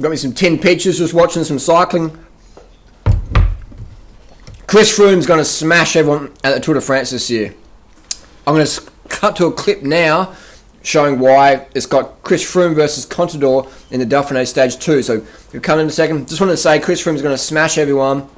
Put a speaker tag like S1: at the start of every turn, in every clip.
S1: Got me some 10 pictures just watching some cycling. Chris Froome's going to smash everyone at the Tour de France this year. I'm going to cut to a clip now showing why. It's got Chris Froome versus Contador in the Dauphiné Stage 2. So we'll come in a second. Just wanted to say Chris Froome's going to smash everyone.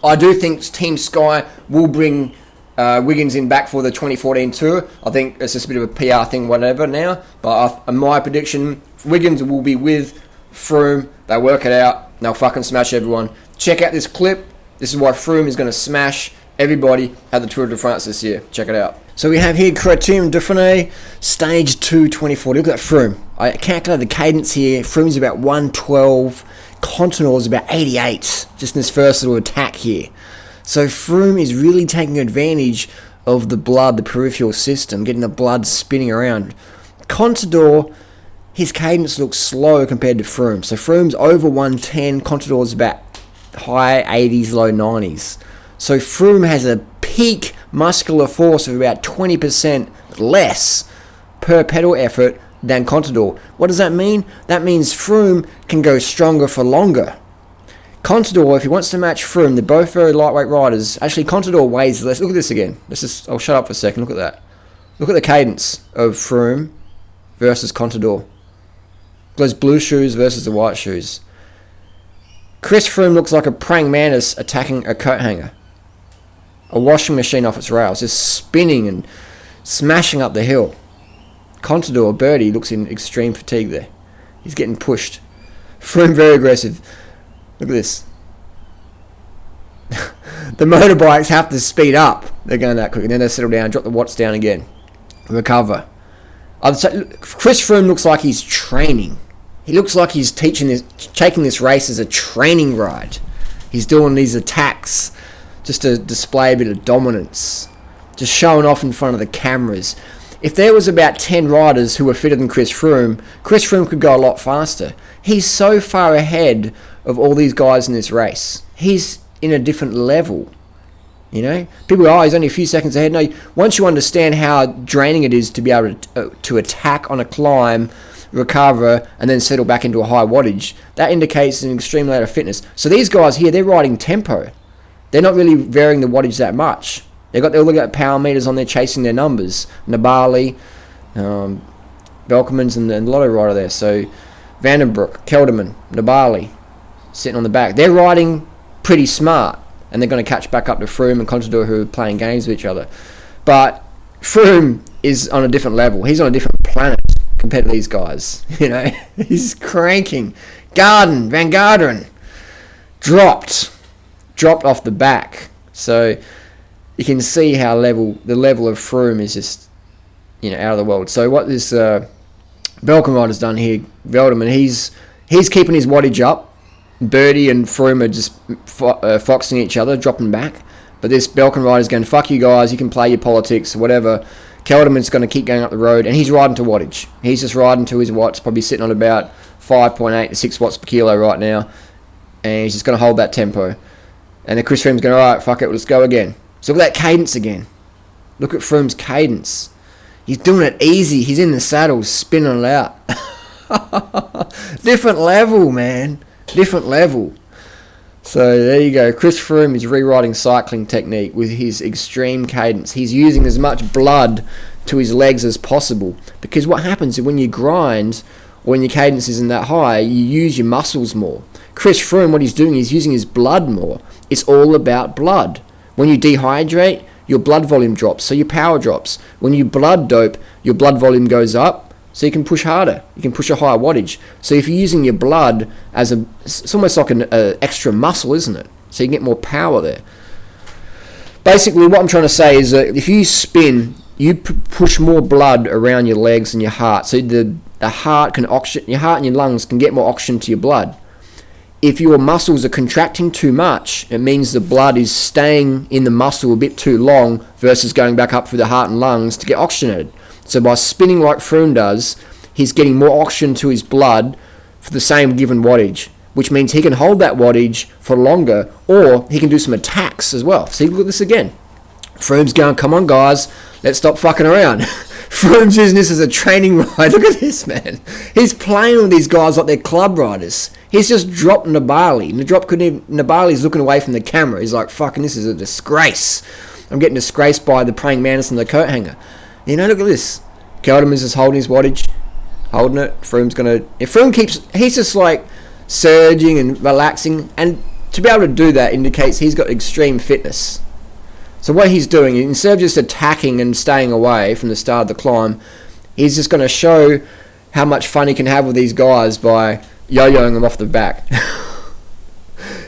S1: I do think Team Sky will bring Wiggins in back for the 2014 Tour. I think it's just a bit of a PR thing, whatever now. But my prediction, Wiggins will be with Froome. They'll work it out. They'll fucking smash everyone. Check out this clip. This is why Froome is going to smash everybody at the Tour de France this year. Check it out. So we have here Criterium Dauphiné, Stage 2, 2040. Look at that Froome. I calculated the cadence here. Froome's about 112. Contador's about 88. Just in this first little attack here. So Froome is really taking advantage of the blood, the peripheral system, getting the blood spinning around. Contador, his cadence looks slow compared to Froome. So Froome's over 110. Contador's about high 80s, low 90s. So Froome has a peak muscular force of about 20% less per pedal effort than Contador. What does that mean? That means Froome can go stronger for longer. Contador, if he wants to match Froome, they're both very lightweight riders. Actually, Contador weighs less. Look at this again. I'll shut up for a second. Look at that. Look at the cadence of Froome versus Contador. Those blue shoes versus the white shoes. Chris Froome looks like a praying mantis attacking a coat hanger. A washing machine off its rails, just spinning and smashing up the hill. Contador, Birdie, looks in extreme fatigue there. He's getting pushed. Froome very aggressive. Look at this. The motorbikes have to speed up. They're going that quick, and then they settle down, drop the watts down again, recover. Chris Froome looks like he's training. He looks like he's taking this race as a training ride. He's doing these attacks just to display a bit of dominance, just showing off in front of the cameras. If there was about 10 riders who were fitter than Chris Froome could go a lot faster. He's so far ahead of all these guys in this race. He's in a different level. You know, people go, he's only a few seconds ahead. No, once you understand how draining it is to be able to attack on a climb, recover, and then settle back into a high wattage, that indicates an extreme rate of fitness. So these guys here, they're riding tempo. They're not really varying the wattage that much. They've got power meters on there chasing their numbers. Nibali, Belkemans, and Lotto rider there. So Vandenbroek, Kelderman, Nibali, sitting on the back. They're riding pretty smart, and they're going to catch back up to Froome and Contador, who are playing games with each other. But Froome is on a different level. He's on a different planet compared to these guys. You know, he's cranking. Van Garderen, dropped off the back. So you can see how the level of Froome is just, out of the world. So what this Belkin rider's done here, Velderman, he's keeping his wattage up. Birdie and Froome are just foxing each other, dropping back. But this Belkin rider's going, fuck you guys, you can play your politics, whatever. Kelderman's going to keep going up the road, and he's riding to wattage. He's just riding to his watts, probably sitting on about 5.8 to 6 watts per kilo right now. And he's just going to hold that tempo. And then Chris Froome's going, alright, fuck it, let's go again. So look at that cadence again. Look at Froome's cadence. He's doing it easy. He's in the saddle, spinning it out. Different level, man. Different level. So there you go. Chris Froome is rewriting cycling technique with his extreme cadence. He's using as much blood to his legs as possible. Because what happens is when you grind, or when your cadence isn't that high, you use your muscles more. Chris Froome, what he's doing is using his blood more. It's all about blood. When you dehydrate, your blood volume drops, so your power drops. When you blood dope, your blood volume goes up, so you can push harder. You can push a higher wattage. So if you're using your blood as it's almost like an extra muscle, isn't it? So you can get more power there. Basically, what I'm trying to say is that if you spin, you push more blood around your legs and your heart. So the heart can oxygen, your heart and your lungs can get more oxygen to your blood. If your muscles are contracting too much, it means the blood is staying in the muscle a bit too long versus going back up through the heart and lungs to get oxygenated. So by spinning like Froome does, he's getting more oxygen to his blood for the same given wattage, which means he can hold that wattage for longer, or he can do some attacks as well. See, look at this again. Froome's going, come on guys, let's stop fucking around. Froome's using this as a training ride. Look at this, man. He's playing with these guys like they're club riders. He's just dropped Nibali. Nibali's looking away from the camera. He's like, fucking, this is a disgrace. I'm getting disgraced by the praying mantis and the coat hanger. You know, look at this. Kelderman's just holding his wattage. Holding it. Froome's going to... If Froome keeps... He's just like surging and relaxing. And to be able to do that indicates he's got extreme fitness. So what he's doing, instead of just attacking and staying away from the start of the climb, he's just going to show how much fun he can have with these guys by yo-yoing them off the back.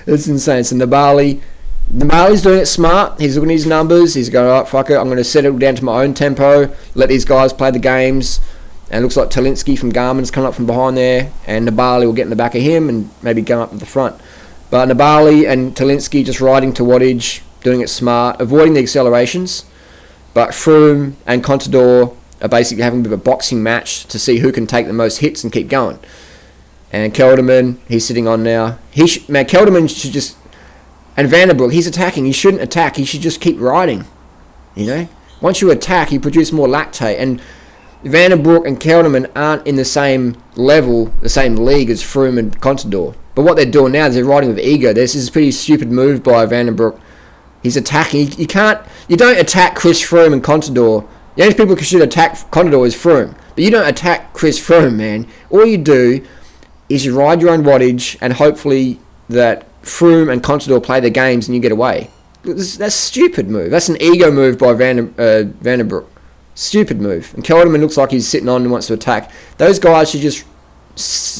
S1: It's insane. So Nibali's doing it smart. He's looking at his numbers. He's going, all right, fuck it. I'm going to settle down to my own tempo, let these guys play the games. And it looks like Talinsky from Garmin's coming up from behind there, and Nibali will get in the back of him and maybe go up to the front. But Nibali and Talinsky just riding to wattage, doing it smart, avoiding the accelerations. But Froome and Contador are basically having a bit of a boxing match to see who can take the most hits and keep going. And Kelderman, he's sitting on now. Kelderman should just... And Vandenbroek, he's attacking. He shouldn't attack. He should just keep riding. You know? Once you attack, you produce more lactate. And Vandenbroek and Kelderman aren't in the same level, the same league as Froome and Contador. But what they're doing now is they're riding with ego. This is a pretty stupid move by Vandenbroek. He's attacking. You don't attack Chris Froome and Contador. The only people who should attack Contador is Froome. But you don't attack Chris Froome, man. All you do is you ride your own wattage and hopefully that Froome and Contador play their games and you get away. That's a stupid move. That's an ego move by Vandenbroek. Stupid move. And Kelderman looks like he's sitting on and wants to attack. Those guys should just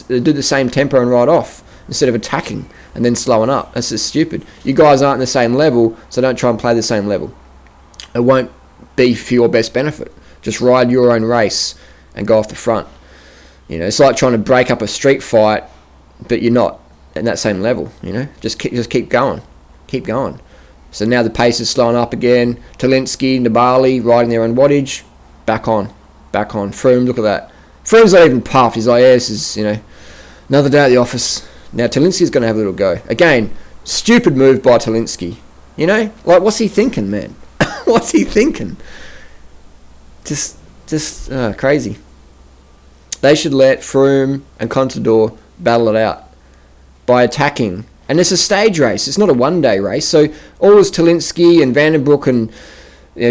S1: do the same tempo and ride off instead of attacking and then slowing up. That's just stupid. You guys aren't the same level, so don't try and play the same level. It won't be for your best benefit. Just ride your own race and go off the front. You know, it's like trying to break up a street fight, but you're not at that same level. You know, just keep going, keep going. So now the pace is slowing up again. Talinsky, Nibali riding their own wattage. Back on. Froome, look at that. Froome's not even puffed. He's like, yeah, this is, you know, another day at the office. Now Talinsky's going to have a little go. Again, stupid move by Talinsky. You know, like, what's he thinking, man? What's he thinking? Just crazy. They should let Froome and Contador battle it out by attacking. And it's a stage race. It's not a one-day race. So all this Talinsky and Vandenbroek and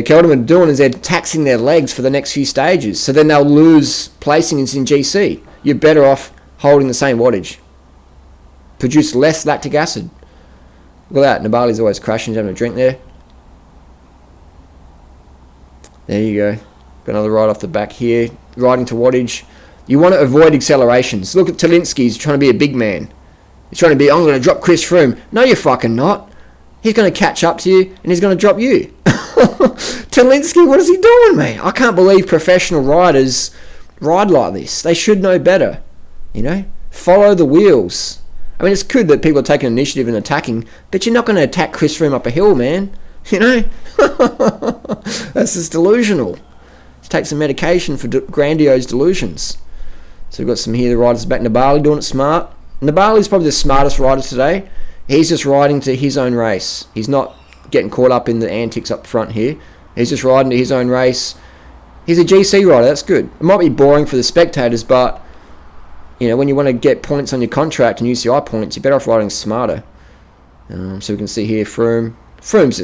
S1: Kelderman are doing is they're taxing their legs for the next few stages. So then they'll lose placings in GC. You're better off holding the same wattage. Produce less lactic acid. Look at that. Nibali's always crashing. He's having a drink there. There you go. Got another ride off the back here. Riding to wattage. You want to avoid accelerations. Look at Talinsky. He's trying to be a big man. He's trying to be, I'm going to drop Chris Froome. No, you're fucking not. He's going to catch up to you and he's going to drop you. Talinsky, what is he doing, mate? I can't believe professional riders ride like this. They should know better. You know? Follow the wheels. I mean, it's good that people are taking initiative and attacking, but you're not going to attack Chris Froome up a hill, man. You know? That's just delusional. Let's take some medication for grandiose delusions. So we've got some here, the riders back. Nibali doing it smart. Nibali's probably the smartest rider today. He's just riding to his own race. He's not getting caught up in the antics up front here. He's just riding to his own race. He's a GC rider. That's good. It might be boring for the spectators, but you know, when you want to get points on your contract and UCI points, you're better off riding smarter. So we can see here Froome. Froome's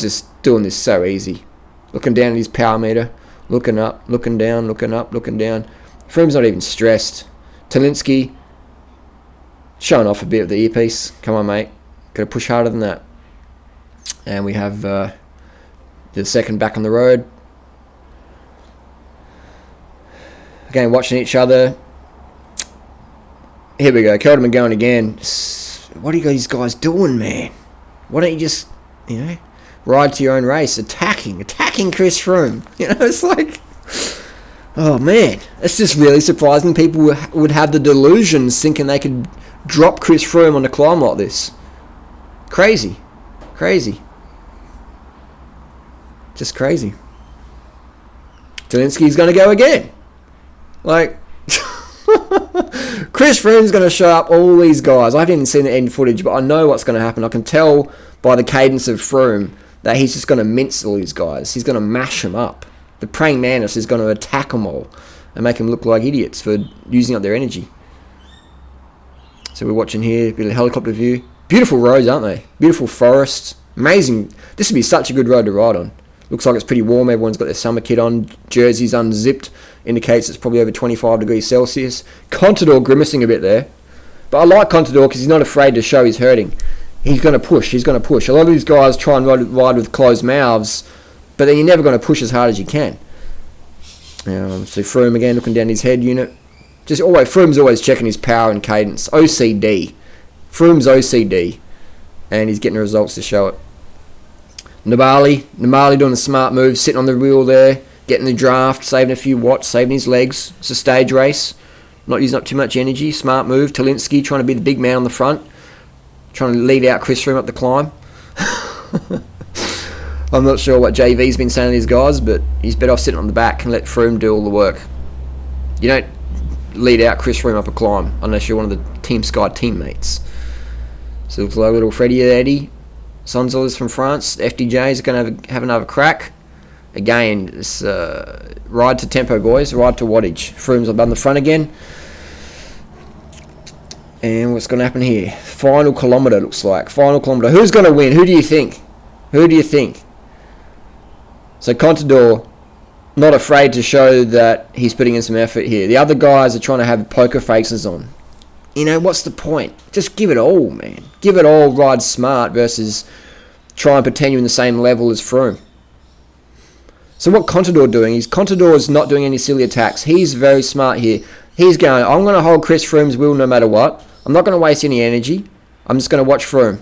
S1: just doing this so easy. Looking down at his power meter, looking up, looking down, looking up, looking down. Froome's not even stressed. Talinsky showing off a bit of the earpiece. Come on, mate. Got to push harder than that. And we have the second back on the road. Again, watching each other. Here we go. Kelderman going again. What are you guys doing, man? Why don't you just, you know, ride to your own race? Attacking Chris Froome. You know, it's like, oh man, it's just really surprising people would have the delusions thinking they could drop Chris Froome on a climb like this. Crazy. Just crazy. Talinsky's going to go again. Like, Chris Froome's going to show up all these guys. I haven't even seen the end footage, but I know what's going to happen. I can tell by the cadence of Froome that he's just going to mince all these guys. He's going to mash them up. The praying mantis is going to attack them all and make them look like idiots for using up their energy. So we're watching here, a bit of helicopter view. Beautiful roads, aren't they? Beautiful forests. Amazing. This would be such a good road to ride on. Looks like it's pretty warm. Everyone's got their summer kit on. Jerseys unzipped. Indicates it's probably over 25 degrees Celsius. Contador grimacing a bit there. But I like Contador because he's not afraid to show he's hurting. He's going to push. He's going to push. A lot of these guys try and ride with closed mouths, but then you're never going to push as hard as you can. So Froome again looking down his head unit. Froome's always checking his power and cadence. OCD. Froome's OCD. And he's getting the results to show it. Nibali doing a smart move, sitting on the wheel there, getting the draft, saving a few watts, saving his legs. It's a stage race. Not using up too much energy. Smart move. Talinsky trying to be the big man on the front. Trying to lead out Chris Froome up the climb. I'm not sure what JV's been saying to these guys, but he's better off sitting on the back and let Froome do all the work. You don't lead out Chris Froome up a climb unless you're one of the Team Sky teammates. So it looks like little Freddie Eddie. Sonzel is from France. FDJ is going to have another crack. Again, this ride to tempo, boys. Ride to wattage. Froome's on the front again. And what's going to happen here? Final kilometre, looks like. Final kilometre. Who's going to win? Who do you think? Who do you think? So Contador, not afraid to show that he's putting in some effort here. The other guys are trying to have poker faces on. You know, what's the point? Just give it all, man. Give it all, ride smart versus try and pretend you're in the same level as Froome. So what Contador doing is, Contador is not doing any silly attacks. He's very smart here. He's going, I'm going to hold Chris Froome's wheel no matter what. I'm not going to waste any energy. I'm just going to watch Froome.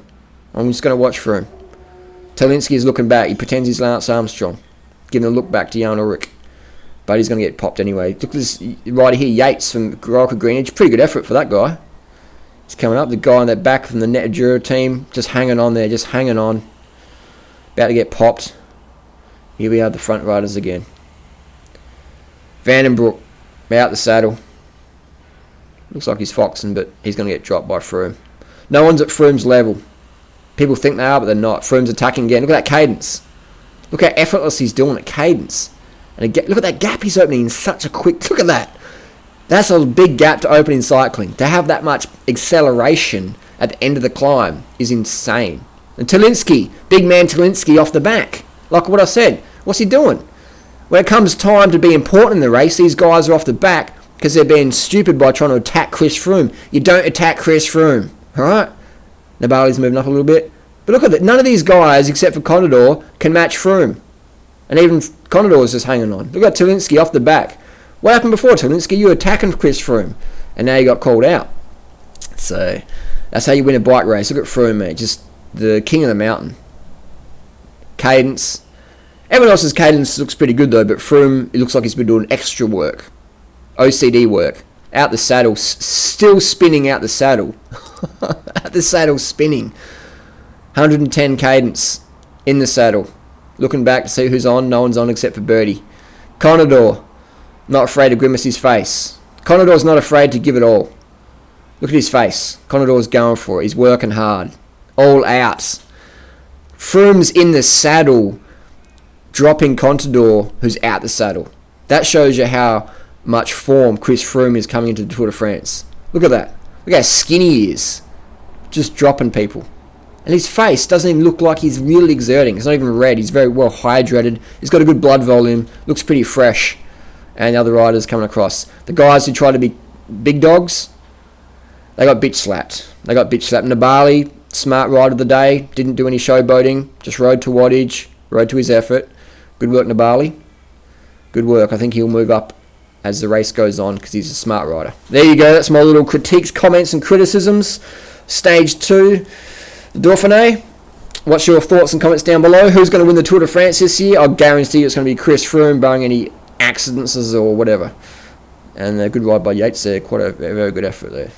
S1: Talinsky is looking back. He pretends he's Lance Armstrong. Giving a look back to Jan Ulrich. But he's going to get popped anyway. Look at this rider here, Yates from Royal Greenwich. Pretty good effort for that guy. He's coming up. The guy on that back from the Netadura team. Just hanging on there. Just hanging on. About to get popped. Here we are, the front riders again. Vandenbroek out the saddle. Looks like he's foxing, but he's going to get dropped by Froome. No one's at Froome's level. People think they are, but they're not. Froome's attacking again. Look at that cadence. Look how effortless he's doing at cadence. And look at that gap he's opening in such a quick... Look at that. That's a big gap to open in cycling. To have that much acceleration at the end of the climb is insane. And Talinsky, big man Talinsky off the back. Like what I said. What's he doing? When it comes time to be important in the race, these guys are off the back because they're being stupid by trying to attack Chris Froome. You don't attack Chris Froome. Alright? Nibali's moving up a little bit. But look at that. None of these guys, except for Contador, can match Froome. And even Contador is just hanging on. Look at Talinsky off the back. What happened before, Talinsky? You were attacking Chris Froome. And now you got called out. So, that's how you win a bike race. Look at Froome, mate. Just the king of the mountain. Cadence. Everyone else's cadence looks pretty good, though. But Froome, it looks like he's been doing extra work. OCD work. Out the saddle. Still spinning out the saddle. Out the saddle spinning. 110 cadence in the saddle. Looking back to see who's on. No one's on except for Birdie. Contador, not afraid to grimace his face. Contador's not afraid to give it all. Look at his face. Contador's going for it. He's working hard. All out. Froome's in the saddle, dropping Contador, who's out the saddle. That shows you how much form Chris Froome is coming into the Tour de France. Look at that. Look how skinny he is. Just dropping people. And his face doesn't even look like he's really exerting. It's not even red. He's very well hydrated. He's got a good blood volume. Looks pretty fresh. And the other riders coming across. The guys who try to be big dogs, they got bitch slapped. Nibali, smart rider of the day. Didn't do any showboating. Just rode to wattage. Rode to his effort. Good work, Nibali. Good work. I think he'll move up as the race goes on because he's a smart rider. There you go. That's my little critiques, comments and criticisms. Stage 2. The Dauphiné. What's your thoughts and comments down below? Who's going to win the Tour de France this year? I'll guarantee it's going to be Chris Froome, barring any accidents or whatever. And a good ride by Yates there. Quite a very good effort there.